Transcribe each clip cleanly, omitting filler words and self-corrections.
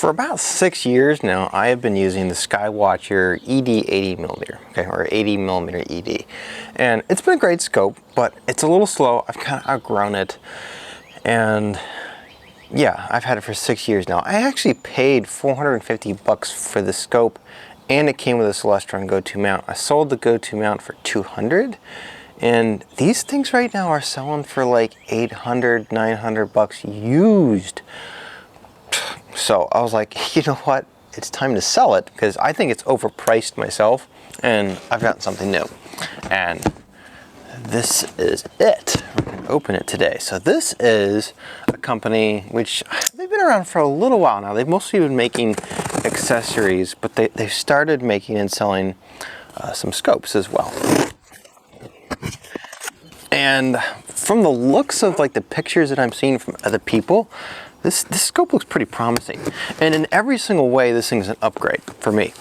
For about 6 years now, I have been using the Skywatcher ED 80mm, okay, or 80mm ED. And it's been a great scope, but it's a little slow. I've kind of outgrown it. And yeah, I've had it for 6 years now. I actually paid 450 bucks for the scope, and it came with a Celestron Go-To mount. I sold the Go-To mount for 200, and these things right now are selling for like 800, 900 bucks used. So I was like, you know what? It's time to sell it because I think it's overpriced myself, and I've gotten something new. And this is it. We're going to open it today. So this is a company which they've been around for a little while now. They've mostly been making accessories, but they've started making and selling some scopes as well. And from the looks of like the pictures that I'm seeing from other people, this scope looks pretty promising. And in every single way, this thing's an upgrade for me.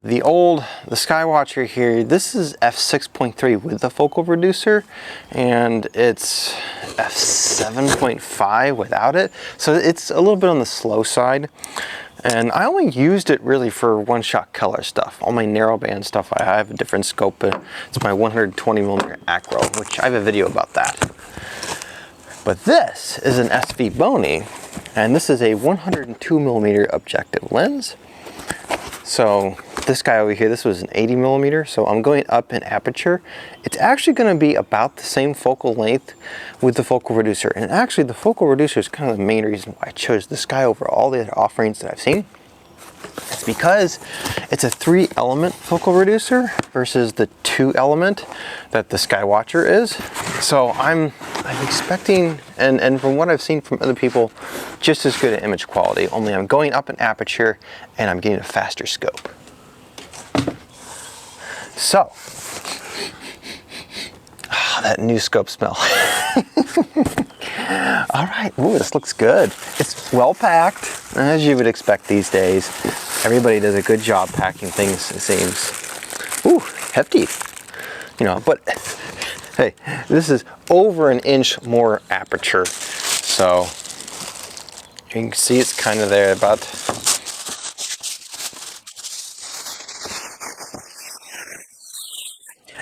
The Skywatcher here, this is f6.3 with the focal reducer, and it's f7.5 without it. So it's a little bit on the slow side. And I only used it really for one-shot color stuff. All my narrowband stuff, I have a different scope, but it's my 120mm acro, which I have a video about that. But this is an SVBONY, and this is a 102mm objective lens. So this guy over here, this was an 80mm, so I'm going up in aperture. It's actually going to be about the same focal length with the focal reducer. And actually the focal reducer is kind of the main reason why I chose this guy over all the other offerings that I've seen. It's because it's a 3-element focal reducer versus the 2-element that the Skywatcher is. So I'm expecting, and from what I've seen from other people, just as good an image quality, only I'm going up in aperture and I'm getting a faster scope. So, that new scope smell. All right, ooh, this looks good. It's well packed, as you would expect these days. Everybody does a good job packing things, it seems. Ooh, hefty. You know, but hey, this is over 1 inch more aperture. So you can see it's kind of there about.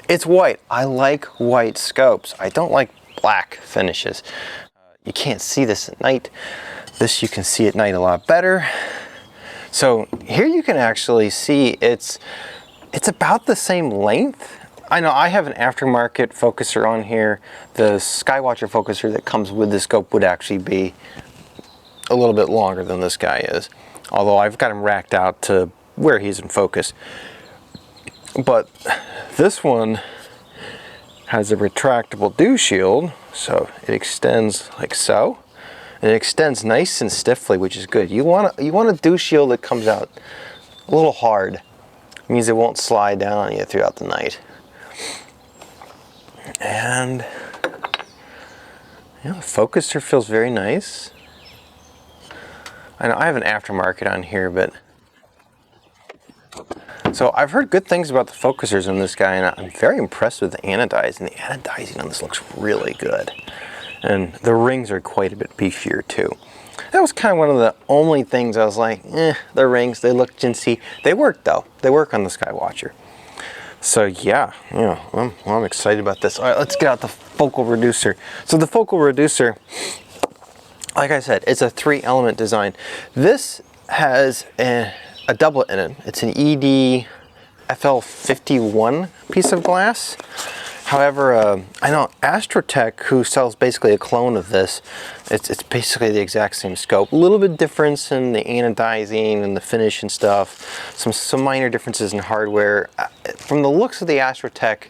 It's white. I like white scopes. I don't like black finishes. You can't see this at night. This you can see at night a lot better. So here you can actually see it's about the same length. I know I have an aftermarket focuser on here. The Skywatcher focuser that comes with the scope would actually be a little bit longer than this guy is. Although I've got him racked out to where he's in focus. But this one has a retractable dew shield, so it extends like so. And it extends nice and stiffly, which is good. You want a dew shield that comes out a little hard. It means it won't slide down on you throughout the night. And yeah, the focuser feels very nice. I know I have an aftermarket on here, but so I've heard good things about the focusers on this guy, and I'm very impressed with the anodizing. The anodizing on this looks really good. And the rings are quite a bit beefier too. That was kind of one of the only things I was like, the rings, they look chintzy. They work though. They work on the Skywatcher. So yeah, I'm excited about this. All right, let's get out the focal reducer. So the focal reducer, like I said, it's a 3-element design. This has a doublet in it. It's an ED FL51 piece of glass. However, I know Astrotech, who sells basically a clone of this, it's basically the exact same scope. A little bit difference in the anodizing and the finish and stuff. Some minor differences in hardware. From the looks of the Astrotech,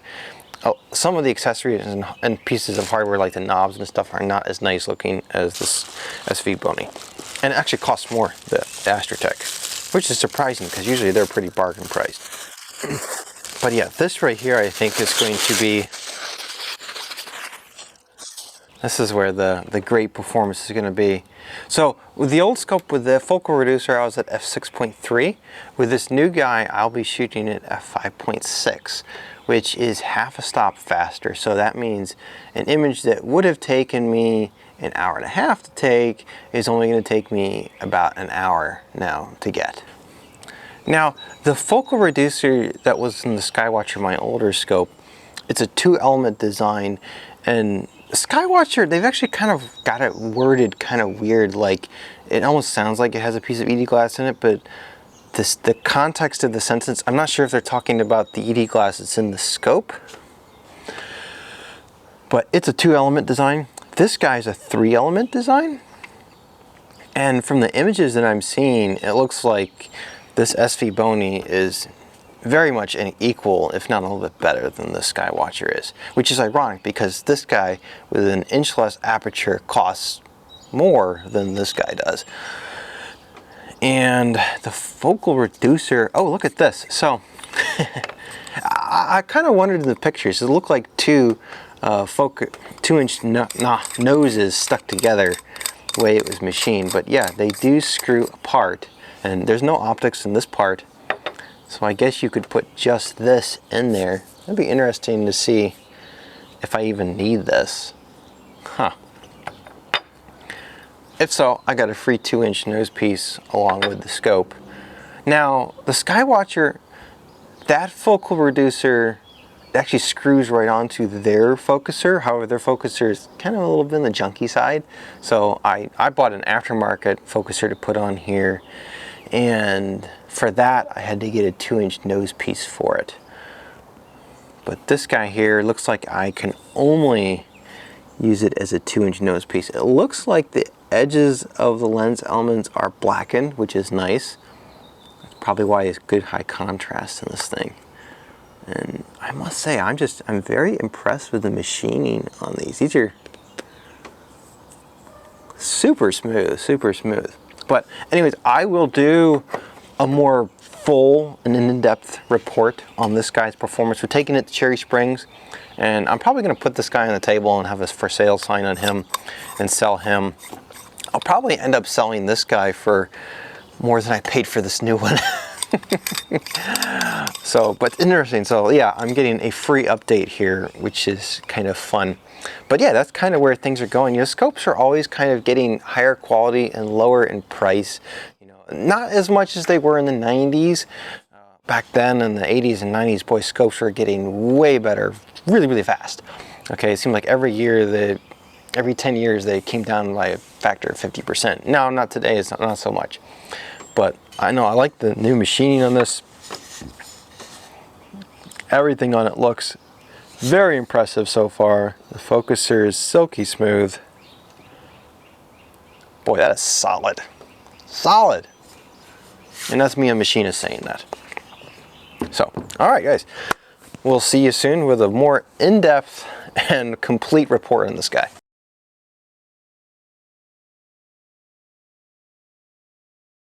some of the accessories and pieces of hardware like the knobs and stuff are not as nice looking as this SVBONY. And it actually costs more, the Astrotech, which is surprising because usually they're pretty bargain priced. But yeah, this right here I think is going to be, this is where the great performance is going to be. So with the old scope with the focal reducer, I was at f6.3. With this new guy, I'll be shooting at f5.6, which is half a stop faster. So that means an image that would have taken me an hour and a half to take is only going to take me about an hour now to get. Now, the focal reducer that was in the Skywatcher, my older scope, it's a 2-element design, and the Skywatcher, they've actually kind of got it worded kind of weird, like it almost sounds like it has a piece of ED glass in it, but the context of the sentence, I'm not sure if they're talking about the ED glass that's in the scope, but it's a 2-element design. This guy's a 3-element design, and from the images that I'm seeing, it looks like this SVBONY is very much an equal, if not a little bit better than the Skywatcher is, which is ironic because this guy with an inch less aperture costs more than this guy does. And the focal reducer, oh, look at this. So I kind of wondered in the pictures, it looked like two 2-inch noses stuck together the way it was machined, but yeah, they do screw apart, and there's no optics in this part, so I guess you could put just this in there. That'd be interesting to see if I even need this. Huh. If so, I got a free 2-inch nose piece along with the scope. Now, the Skywatcher, that focal reducer actually screws right onto their focuser. However, their focuser is kind of a little bit on the junky side. So I bought an aftermarket focuser to put on here. And for that, I had to get a 2-inch nose piece for it. But this guy here looks like I can only use it as a 2-inch nose piece. It looks like the edges of the lens elements are blackened, which is nice. That's probably why it's good high contrast in this thing. And I must say, I'm very impressed with the machining on these. These are super smooth, super smooth. But anyways, I will do a more full and in-depth report on this guy's performance. We're taking it to Cherry Springs, and I'm probably going to put this guy on the table and have a for sale sign on him and sell him. I'll probably end up selling this guy for more than I paid for this new one. So, but interesting. So yeah, I'm getting a free update here, which is kind of fun. But yeah, that's kind of where things are going. You know, scopes are always kind of getting higher quality and lower in price. You know, not as much as they were in the 90s. Back then in the 80s and 90s, boy, scopes were getting way better, really, really fast. Okay, it seemed like every 10 years they came down by a factor of 50%. No, not today, it's not so much. But I know I like the new machining on this. Everything on it looks very impressive so far. The focuser is silky smooth. Boy, that is solid. Solid. And that's me, a machinist, saying that. So, all right, guys. We'll see you soon with a more in-depth and complete report on this guy.